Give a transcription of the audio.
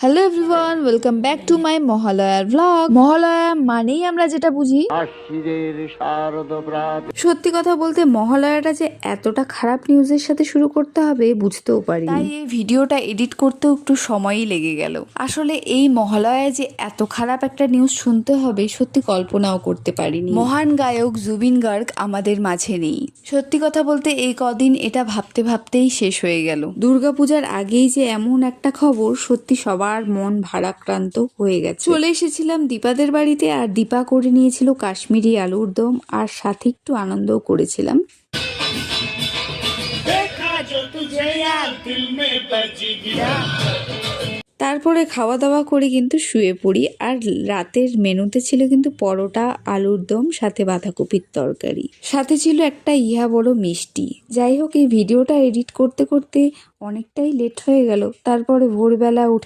Hello everyone, welcome back to my মহালয়ার blog. Mahalaya মানেই আমরা যেটা বুঝি, সত্যি কথা বলতে মহালয়াটা যে এতটা খারাপ নিউজের সাথে শুরু করতে হবে বুঝতেও পারি। তাই এই ভিডিওটা এডিট করতেও একটু সময়ই লেগে গেল। আসলে এই মহালয়ায় যে এত খারাপ একটা নিউজ শুনতে হবে সত্যি কল্পনাও করতে পারিনি। মহান গায়ক জুবিন গার্গ আমাদের মাঝে নেই। সত্যি কথা বলতে এই কদিন এটা ভাবতে ভাবতেই শেষ হয়ে গেল। দুর্গাপূজার আগেই যে এমন একটা খবর, সত্যি সবার মন ভারাক্রান্ত হয়ে গেছে। চলে এসেছিলাম দীপাদের বাড়িতে, আর দীপা করে নিয়েছিল কাশ্মীরি আলুর দম, আর সাথে একটু আনন্দও করেছিলাম। তারপরে খাওয়া দাওয়া করে কিন্তু শুয়ে পড়ি। আর রাতের মেনুতে ছিল কিন্তু পরোটা, আলুর দম, সাথে বাঁধাকপির তরকারি, সাথে ছিল একটা বড় মিষ্টি। যাই হোক, এই ভিডিওটা এডিট করতে করতে অনেকটাই লেট হয়ে গেল। তারপরে ভোরবেলা উঠে